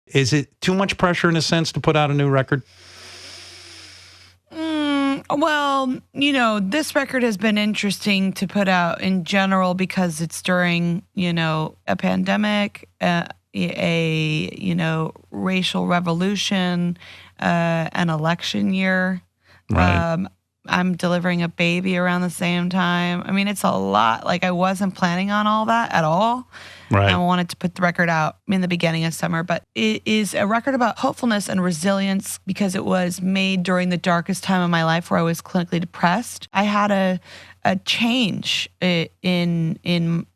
Is it too much pressure in a sense to put out a new record? Well, this record has been interesting to put out in general because it's during, a pandemic, racial revolution, an election year. Right. I'm delivering a baby around the same time. I mean, it's a lot. Like, I wasn't planning on all that at all. Right. I wanted to put the record out in the beginning of summer, but it is a record about hopefulness and resilience because it was made during the darkest time of my life where I was clinically depressed. I had a change in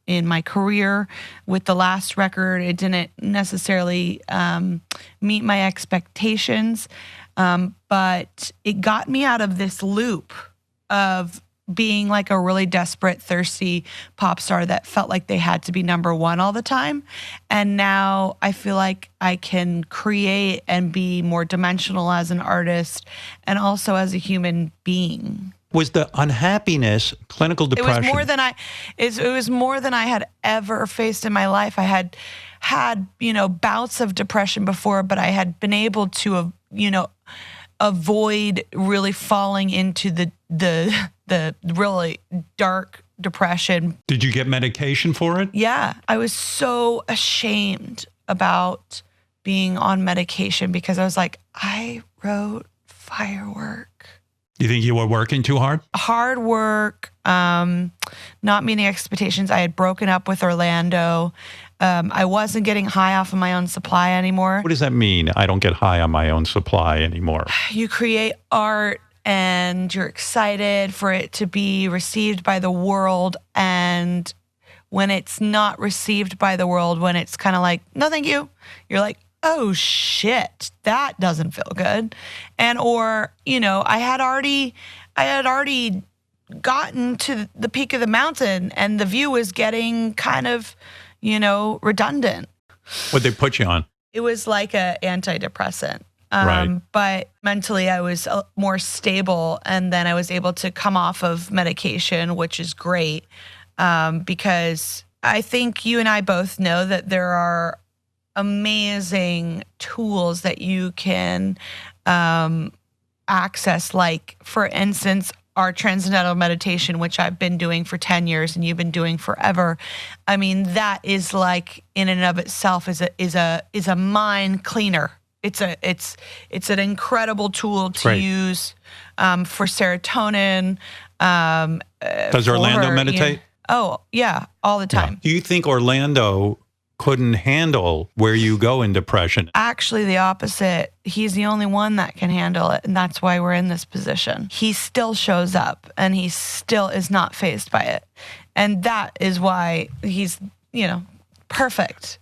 my career with the last record. It didn't necessarily meet my expectations. But it got me out of this loop of being like a really desperate, thirsty pop star that felt like they had to be number one all the time. And now I feel like I can create and be more dimensional as an artist and also as a human being. Was the unhappiness, clinical depression? It was more than I had ever faced in my life. I had bouts of depression before, but I had been able to avoid really falling into the really dark depression. Did you get medication for it? Yeah. I was so ashamed about being on medication because I was like, I wrote Firework. You think you were working too hard? Hard work, not meeting expectations. I had broken up with Orlando. I wasn't getting high off of my own supply anymore. What does that mean? I don't get high on my own supply anymore. You create art and you're excited for it to be received by the world. And when it's not received by the world, when it's kind of like, no, thank you, you're like, oh shit, that doesn't feel good. I had already gotten to the peak of the mountain and the view was getting kind of, redundant. What'd they put you on? It was like a antidepressant. Right. But mentally I was more stable, and then I was able to come off of medication, which is great, because I think you and I both know that there are amazing tools that you can access, like, for instance, our transcendental meditation, which I've been doing for 10 years and you've been doing forever. I mean, that is like, in and of itself, is a mind cleaner. It's an incredible tool to use for serotonin. Does Orlando meditate? Oh yeah, all the time. Yeah. Do you think Orlando couldn't handle where you go in depression? Actually, the opposite. He's the only one that can handle it, and that's why we're in this position. He still shows up, and he still is not fazed by it. And that is why he's, perfect.